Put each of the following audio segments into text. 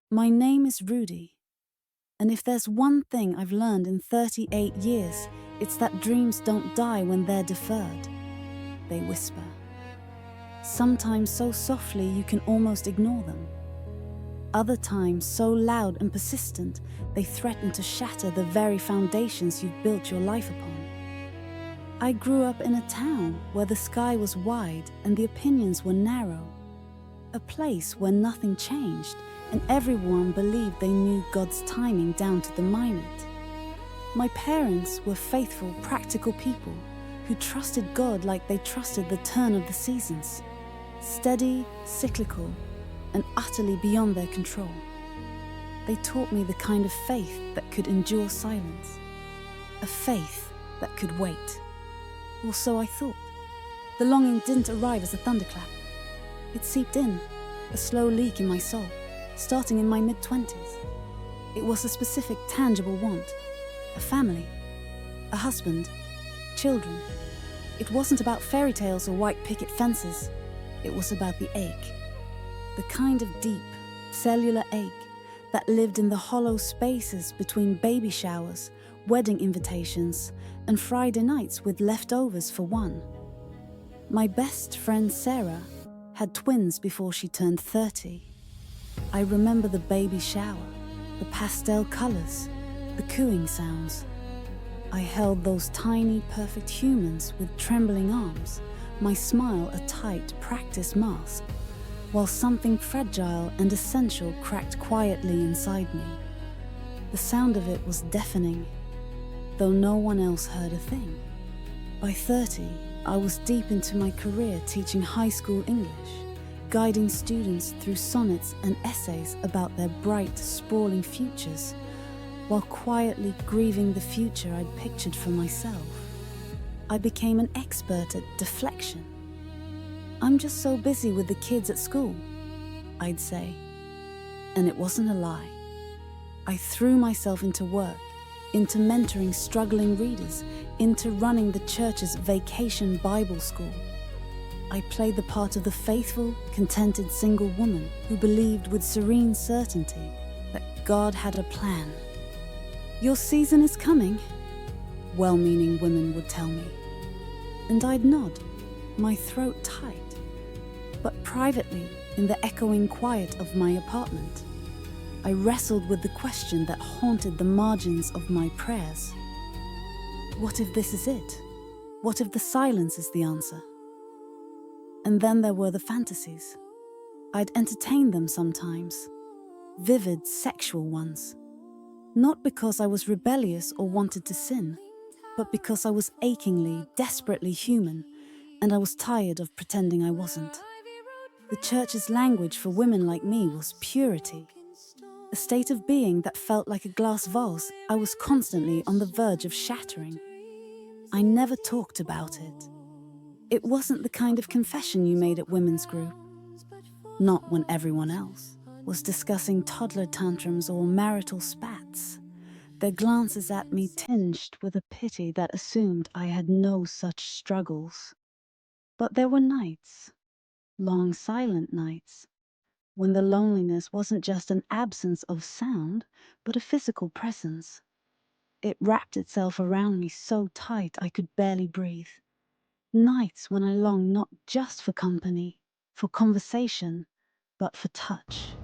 My name is Rudy, and if there's one thing I've learned in 38 years, it's that dreams don't die when they're deferred. They whisper. Sometimes so softly you can almost ignore them. Other times so loud and persistent, they threaten to shatter the very foundations you've built your life upon. I grew up in a town where the sky was wide and the opinions were narrow. A place where nothing changed and everyone believed they knew God's timing down to the minute. My parents were faithful, practical people who trusted God like they trusted the turn of the seasons. Steady, cyclical, and utterly beyond their control. They taught me the kind of faith that could endure silence. A faith that could wait. Or so I thought. The longing didn't arrive as a thunderclap. It seeped in, a slow leak in my soul, starting in my mid-20s. It was a specific, tangible want. A family, a husband, children. It wasn't about fairy tales or white picket fences. It was about the ache. The kind of deep, cellular ache that lived in the hollow spaces between baby showers, wedding invitations, and Friday nights with leftovers for one. My best friend Sarah had twins before she turned 30. I remember the baby shower, the pastel colors, the cooing sounds. I held those tiny, perfect humans with trembling arms, my smile a tight, practiced mask, while something fragile and essential cracked quietly inside me. The sound of it was deafening, though no one else heard a thing. By 30, I was deep into my career teaching high school English, guiding students through sonnets and essays about their bright, sprawling futures, while quietly grieving the future I'd pictured for myself. I became an expert at deflection. "I'm just so busy with the kids at school," I'd say. And it wasn't a lie. I threw myself into work, into mentoring struggling readers, into running the church's vacation Bible school. I played the part of the faithful, contented single woman who believed with serene certainty that God had a plan. "Your season is coming," well-meaning women would tell me. And I'd nod, my throat tight. But privately, in the echoing quiet of my apartment, I wrestled with the question that haunted the margins of my prayers. What if this is it? What if the silence is the answer? And then there were the fantasies. I'd entertain them sometimes, vivid sexual ones. Not because I was rebellious or wanted to sin, but because I was achingly, desperately human, and I was tired of pretending I wasn't. The church's language for women like me was purity, a state of being that felt like a glass vase I was constantly on the verge of shattering. I never talked about it. It wasn't the kind of confession you made at women's group. Not when everyone else was discussing toddler tantrums or marital spats, their glances at me tinged with a pity that assumed I had no such struggles. But there were nights, long silent nights, when the loneliness wasn't just an absence of sound, but a physical presence. It wrapped itself around me so tight I could barely breathe. Nights when I longed not just for company, for conversation, but for touch.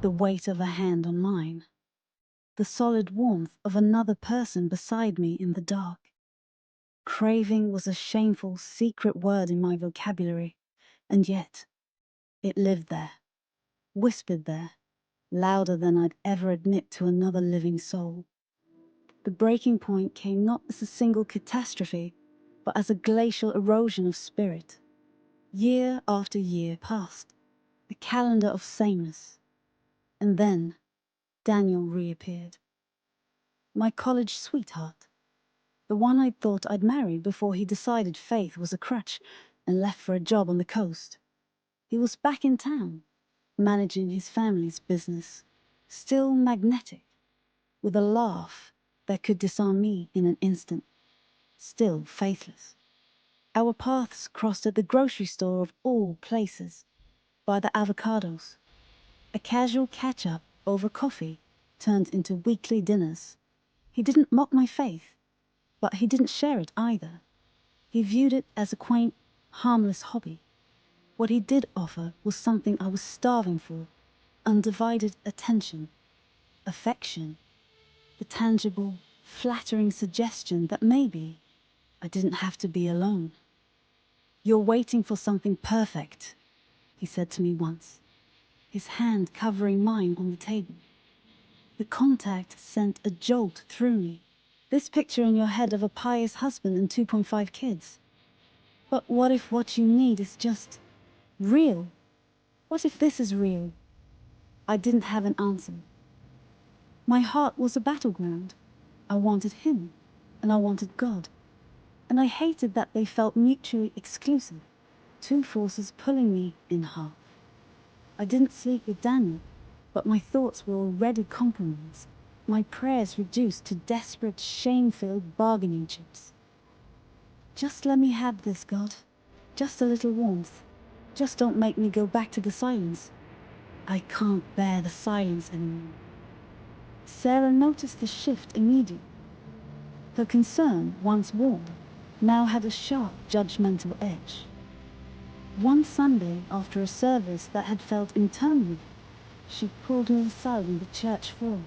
The weight of a hand on mine. The solid warmth of another person beside me in the dark. Craving was a shameful, secret word in my vocabulary, and yet it lived there, whispered there, louder than I'd ever admit to another living soul. The breaking point came not as a single catastrophe, but as a glacial erosion of spirit. Year after year passed, a calendar of sameness, and then Daniel reappeared. My college sweetheart, the one I'd thought I'd married before he decided faith was a crutch and left for a job on the coast. He was back in town, managing his family's business, still magnetic, with a laugh that could disarm me in an instant, still faithless. Our paths crossed at the grocery store of all places, by the avocados. A casual catch-up over coffee turned into weekly dinners. He didn't mock my faith, but he didn't share it either. He viewed it as a quaint, harmless hobby. What he did offer was something I was starving for: undivided attention, affection, the tangible, flattering suggestion that maybe I didn't have to be alone. "You're waiting for something perfect," he said to me once, his hand covering mine on the table. The contact sent a jolt through me. This picture in your head of a pious husband and 2.5 kids. But what if what you need is just real? What if this is real? I didn't have an answer. My heart was a battleground. I wanted him, and I wanted God. And I hated that they felt mutually exclusive, two forces pulling me in half. I didn't sleep with Daniel, but my thoughts were already compromised, my prayers reduced to desperate, shame-filled bargaining chips. Just let me have this, God. Just a little warmth. Just don't make me go back to the silence. I can't bear the silence anymore. Sarah noticed the shift immediately. Her concern, once warm, now had a sharp, judgmental edge. One Sunday, after a service that had felt interminable, she pulled me aside in the church floor,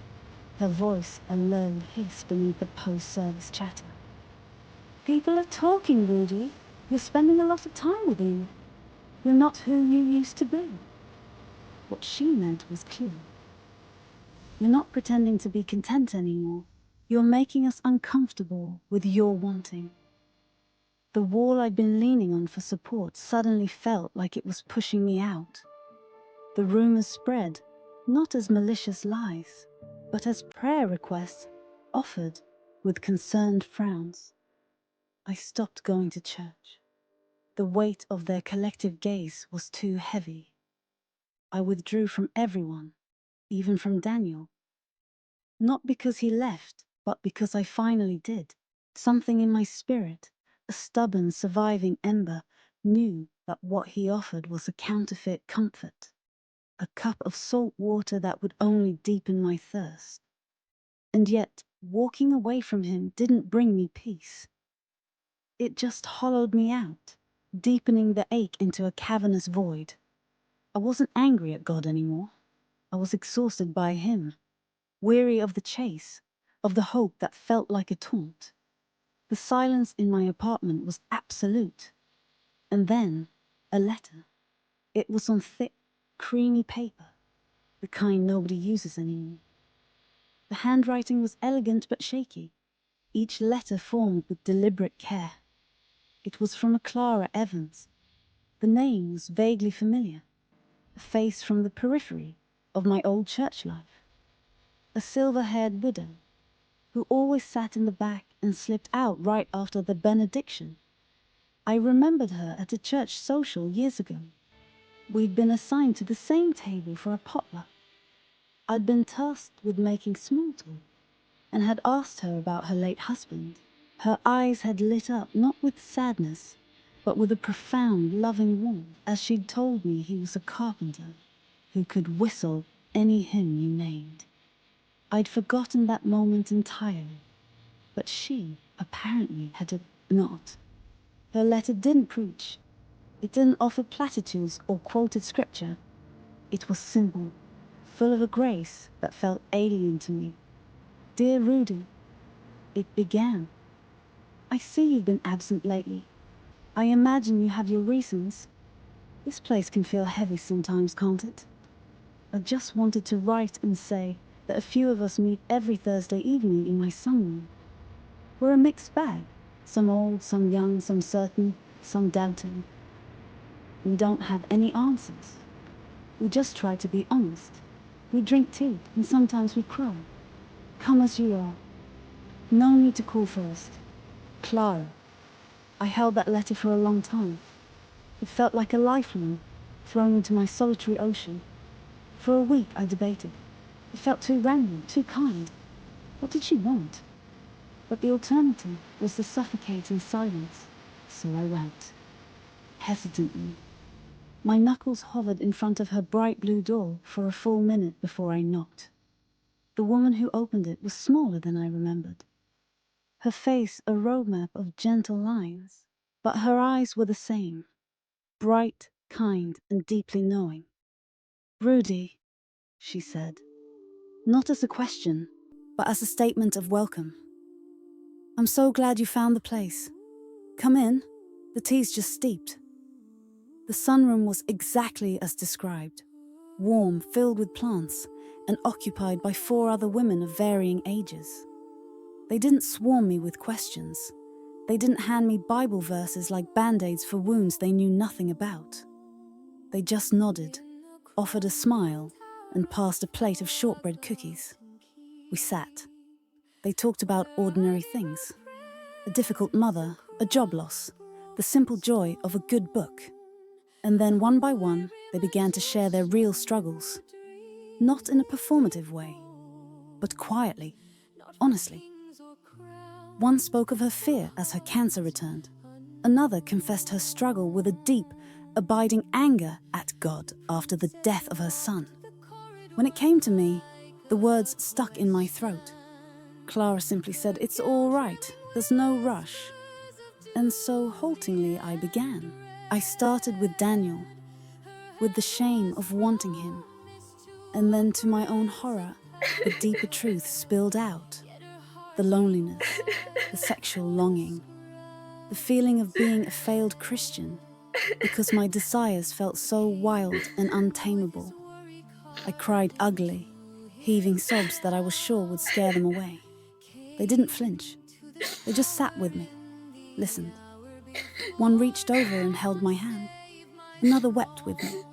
her voice a low hiss beneath the post-service chatter. "People are talking, Rudy. You're spending a lot of time with him. You're not who you used to be." What she meant was clear. "You're not pretending to be content anymore. You're making us uncomfortable with your wanting." The wall I'd been leaning on for support suddenly felt like it was pushing me out. The rumors spread, not as malicious lies, but as prayer requests offered with concerned frowns. I stopped going to church. The weight of their collective gaze was too heavy. I withdrew from everyone, even from Daniel. Not because he left, but because I finally did. Something in my spirit, a stubborn, surviving ember, knew that what he offered was a counterfeit comfort, a cup of salt water that would only deepen my thirst. And yet, walking away from him didn't bring me peace. It just hollowed me out, deepening the ache into a cavernous void. I wasn't angry at God anymore. I was exhausted by him, weary of the chase, of the hope that felt like a taunt. The silence in my apartment was absolute. And then, a letter. It was on thick, creamy paper, the kind nobody uses anymore. The handwriting was elegant but shaky, each letter formed with deliberate care. It was from a Clara Evans. The name was vaguely familiar, a face from the periphery of my old church life. A silver-haired widow, who always sat in the back and slipped out right after the benediction. I remembered her at a church social years ago. We'd been assigned to the same table for a potluck. I'd been tasked with making small talk, and had asked her about her late husband. Her eyes had lit up not with sadness, but with a profound, loving warmth, as she'd told me he was a carpenter who could whistle any hymn you named. I'd forgotten that moment entirely, but she apparently had not. Her letter didn't preach. It didn't offer platitudes or quoted scripture. It was simple, full of a grace that felt alien to me. "Dear Rudy," it began, "I see you've been absent lately. I imagine you have your reasons. This place can feel heavy sometimes, can't it? I just wanted to write and say that a few of us meet every Thursday evening in my sunroom. We're a mixed bag, some old, some young, some certain, some doubting. We don't have any answers. We just try to be honest. We drink tea, and sometimes we cry. Come as you are. No need to call first. Clara." I held that letter for a long time. It felt like a lifeline, thrown into my solitary ocean. For a week I debated. It felt too random, too kind. What did she want? But the alternative was the suffocating silence. So I went, hesitantly, My knuckles hovered in front of her bright blue door for a full minute before I knocked. The woman who opened it was smaller than I remembered. Her face a roadmap of gentle lines, but her eyes were the same, bright, kind, and deeply knowing. "Rudy," she said, not as a question, but as a statement of welcome. "I'm so glad you found the place. Come in, the tea's just steeped." The sunroom was exactly as described, warm, filled with plants, and occupied by 4 other women of varying ages. They didn't swarm me with questions. They didn't hand me Bible verses like band-aids for wounds they knew nothing about. They just nodded, offered a smile, and passed a plate of shortbread cookies. We sat. They talked about ordinary things. A difficult mother, a job loss, the simple joy of a good book. And then one by one, they began to share their real struggles. Not in a performative way, but quietly, honestly. One spoke of her fear as her cancer returned. Another confessed her struggle with a deep, abiding anger at God after the death of her son. When it came to me, the words stuck in my throat. Clara simply said, "It's all right, there's no rush." And so haltingly I began. I started with Daniel, with the shame of wanting him. And then to my own horror, the deeper truth spilled out. The loneliness, the sexual longing, the feeling of being a failed Christian because my desires felt so wild and untamable. I cried ugly, heaving sobs that I was sure would scare them away. They didn't flinch. They just sat with me, listened. One reached over and held my hand. Another wept with me.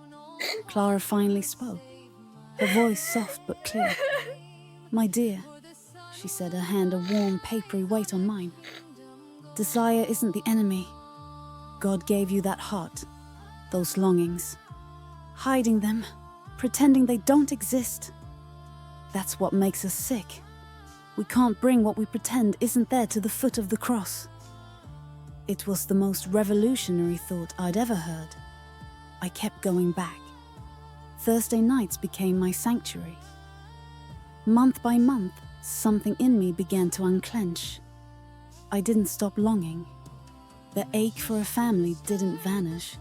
Clara finally spoke, her voice soft but clear. "My dear," she said, her hand a warm, papery weight on mine. "Desire isn't the enemy. God gave you that heart, those longings. Hiding them, pretending they don't exist. That's what makes us sick. We can't bring what we pretend isn't there to the foot of the cross." It was the most revolutionary thought I'd ever heard. I kept going back. Thursday nights became my sanctuary. Month by month, something in me began to unclench. I didn't stop longing. The ache for a family didn't vanish,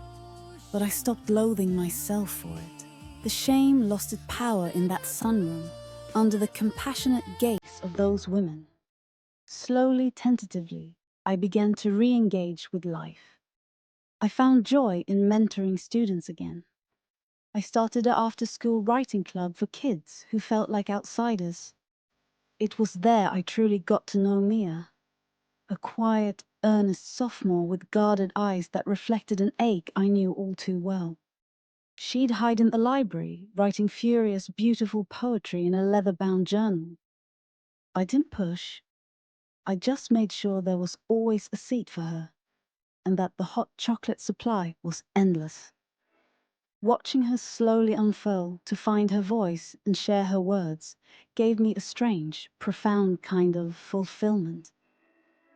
but I stopped loathing myself for it. The shame lost its power in that sunroom, under the compassionate gaze of those women. Slowly, tentatively, I began to re-engage with life. I found joy in mentoring students again. I started an after-school writing club for kids who felt like outsiders. It was there I truly got to know Mia, a quiet, earnest sophomore with guarded eyes that reflected an ache I knew all too well. She'd hide in the library, writing furious, beautiful poetry in a leather-bound journal. I didn't push. I just made sure there was always a seat for her, and that the hot chocolate supply was endless. Watching her slowly unfurl to find her voice and share her words gave me a strange, profound kind of fulfillment.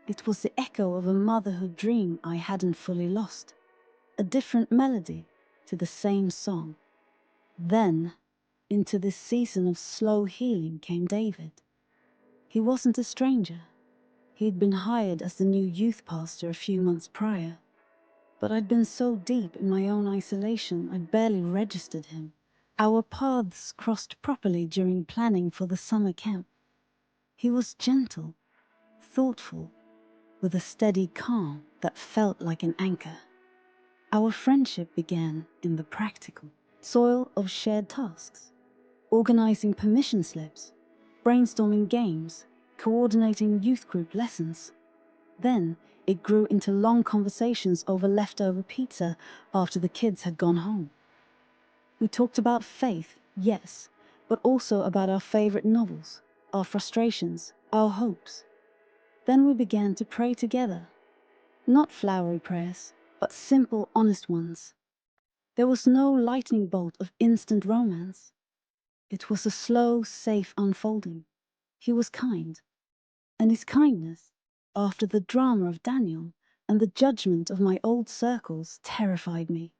It was the echo of a motherhood dream I hadn't fully lost, a different melody to the same song. Then, into this season of slow healing came David. He wasn't a stranger. He'd been hired as the new youth pastor a few months prior. But I'd been so deep in my own isolation I'd barely registered him. Our paths crossed properly during planning for the summer camp. He was gentle, thoughtful, with a steady calm that felt like an anchor. Our friendship began in the practical soil of shared tasks, organizing permission slips, brainstorming games, coordinating youth group lessons. Then it grew into long conversations over leftover pizza after the kids had gone home. We talked about faith, yes, but also about our favorite novels, our frustrations, our hopes. Then we began to pray together. Not flowery prayers, but simple, honest ones. There was no lightning bolt of instant romance. It was a slow, safe unfolding. He was kind, and his kindness, after the drama of Daniel and the judgment of my old circles, terrified me.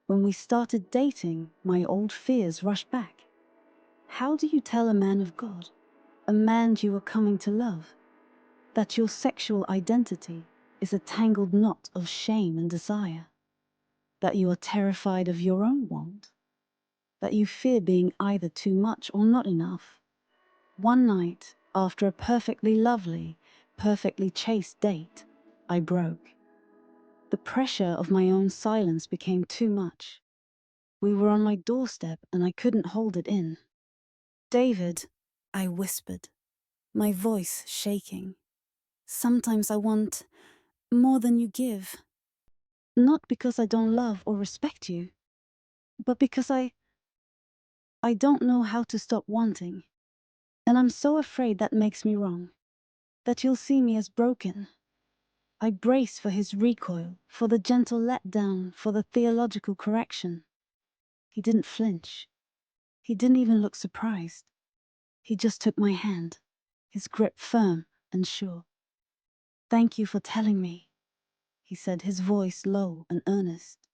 When we started dating, my old fears rushed back. How do you tell a man of God, a man you are coming to love, that your sexual identity is a tangled knot of shame and desire? That you are terrified of your own want? That you fear being either too much or not enough? One night, after a perfectly lovely, perfectly chaste date, I broke. The pressure of my own silence became too much. We were on my doorstep and I couldn't hold it in. "David," I whispered, my voice shaking. "Sometimes I want more than you give. Not because I don't love or respect you, but because I don't know how to stop wanting. And I'm so afraid that makes me wrong, that you'll see me as broken." I braced for his recoil, for the gentle letdown, for the theological correction. He didn't flinch. He didn't even look surprised. He just took my hand, his grip firm and sure. "Thank you for telling me," he said, his voice low and earnest.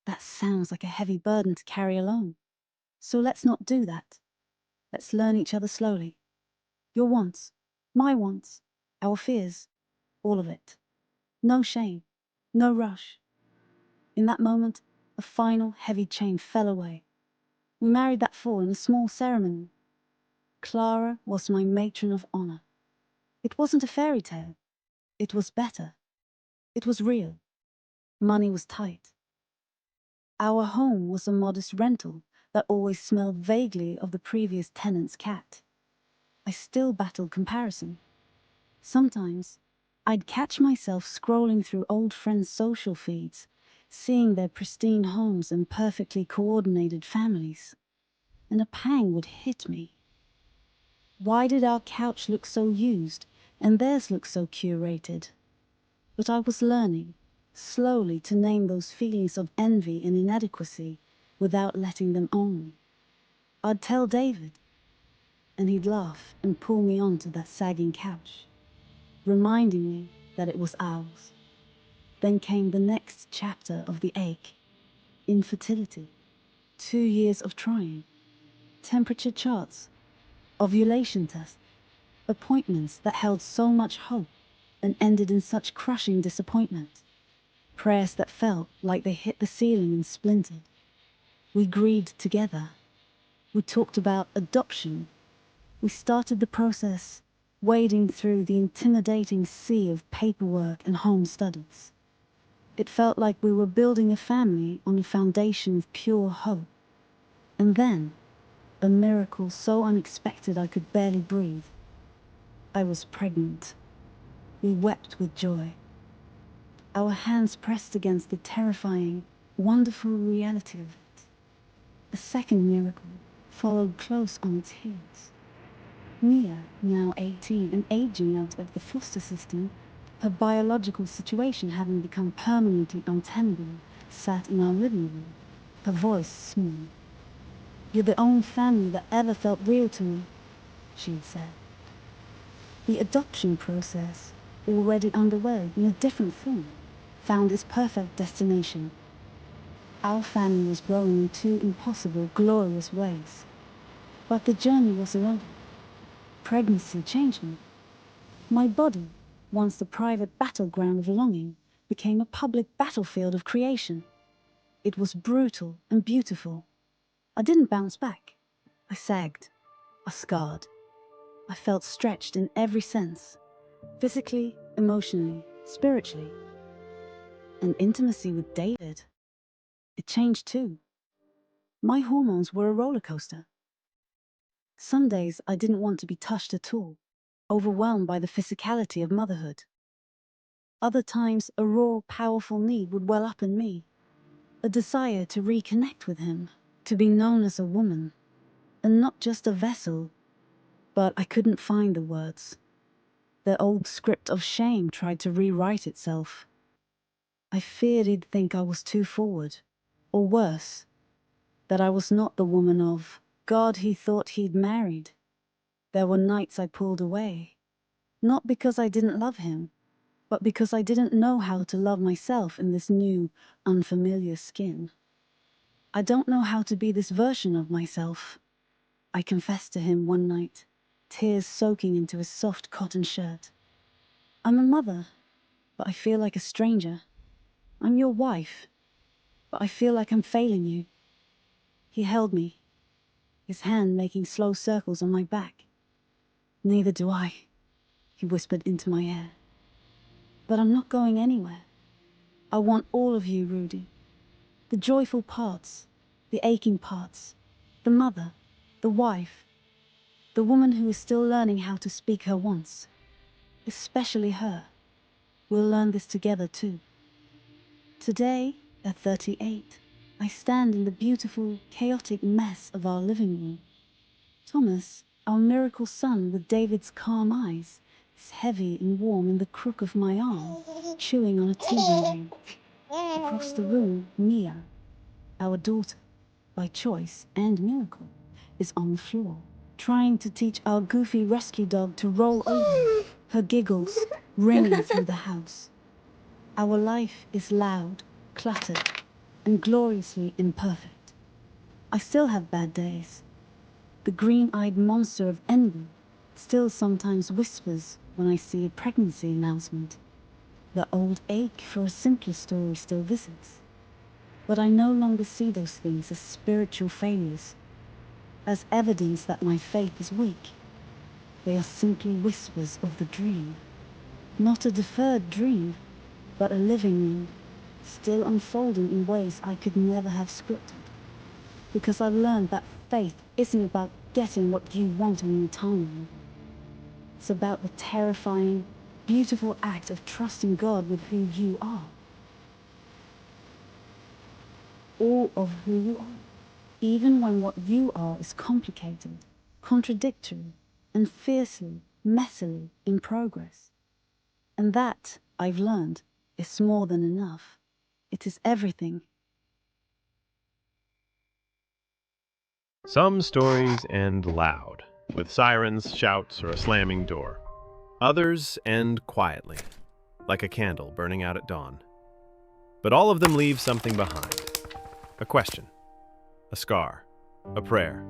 "That sounds like a heavy burden to carry alone. So let's not do that. Let's learn each other slowly. Your wants, my wants, our fears, all of it. No shame, no rush." In that moment, a final heavy chain fell away. We married that fall in a small ceremony. Clara was my matron of honor. It wasn't a fairy tale. It was better. It was real. Money was tight. Our home was a modest rental that always smelled vaguely of the previous tenant's cat. I still battled comparison. Sometimes, I'd catch myself scrolling through old friends' social feeds, seeing their pristine homes and perfectly coordinated families, and a pang would hit me. Why did our couch look so used and theirs look so curated? But I was learning, slowly, to name those feelings of envy and inadequacy without letting them own me. I'd tell David, and he'd laugh and pull me onto that sagging couch, reminding me that it was ours. Then came the next chapter of the ache: infertility. 2 years of trying, temperature charts, ovulation tests, appointments that held so much hope and ended in such crushing disappointment. Prayers that felt like they hit the ceiling and splintered. We grieved together. We talked about adoption. We started the process, wading through the intimidating sea of paperwork and home studies. It felt like we were building a family on a foundation of pure hope. And then, a miracle so unexpected I could barely breathe. I was pregnant. We wept with joy. Our hands pressed against the terrifying, wonderful reality of it. A second miracle followed close on its heels. Mia, now 18 and aging out of the foster system, her biological situation having become permanently untenable, sat in our living room, her voice smooth. "You're the only family that ever felt real to me," she had said. The adoption process, already underway in a different form, found its perfect destination. Our family was growing in two impossible, glorious ways. But the journey wasn't over. Pregnancy changed me. My body, once the private battleground of longing, became a public battlefield of creation. It was brutal and beautiful. I didn't bounce back. I sagged. I scarred. I felt stretched in every sense, physically, emotionally, spiritually. And intimacy with David, it changed too. My hormones were a roller coaster. Some days I didn't want to be touched at all, overwhelmed by the physicality of motherhood. Other times, a raw, powerful need would well up in me, a desire to reconnect with him, to be known as a woman, and not just a vessel. But I couldn't find the words. The old script of shame tried to rewrite itself. I feared he'd think I was too forward, or worse, that I was not the woman of God he thought he'd married. There were nights I pulled away, not because I didn't love him, but because I didn't know how to love myself in this new, unfamiliar skin. I don't know how to be this version of myself, I confessed to him one night, tears soaking into his soft cotton shirt. I'm a mother, but I feel like a stranger. I'm your wife, but I feel like I'm failing you. He held me, his hand making slow circles on my back. Neither do I, he whispered into my ear. But I'm not going anywhere. I want all of you, Rudy. The joyful parts, the aching parts, the mother, the wife, the woman who is still learning how to speak her wants. Especially her. We'll learn this together too. Today, at 38, I stand in the beautiful, chaotic mess of our living room. Thomas, our miracle son with David's calm eyes, is heavy and warm in the crook of my arm, chewing on a TV remote. Across the room, Mia, our daughter, by choice and miracle, is on the floor, trying to teach our goofy rescue dog to roll over, her giggles ringing through the house. Our life is loud, cluttered, and gloriously imperfect. I still have bad days. The green-eyed monster of envy still sometimes whispers when I see a pregnancy announcement. The old ache for a simpler story still visits. But I no longer see those things as spiritual failures, as evidence that my faith is weak. They are simply whispers of the dream. Not a deferred dream, but a living one, still unfolding in ways I could never have scripted. Because I've learned that faith isn't about getting what you want in your time. It's about the terrifying, beautiful act of trusting God with who you are. All of who you are. Even when what you are is complicated, contradictory, and fiercely, messily in progress. And that, I've learned, is more than enough. It is everything. Some stories end loud, with sirens, shouts, or a slamming door. Others end quietly, like a candle burning out at dawn. But all of them leave something behind. A question, a scar, a prayer.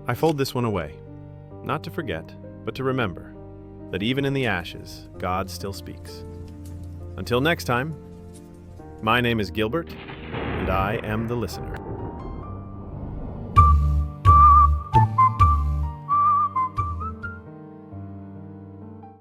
I fold this one away, not to forget, but to remember that even in the ashes, God still speaks. Until next time, my name is Gilbert, and I am the listener.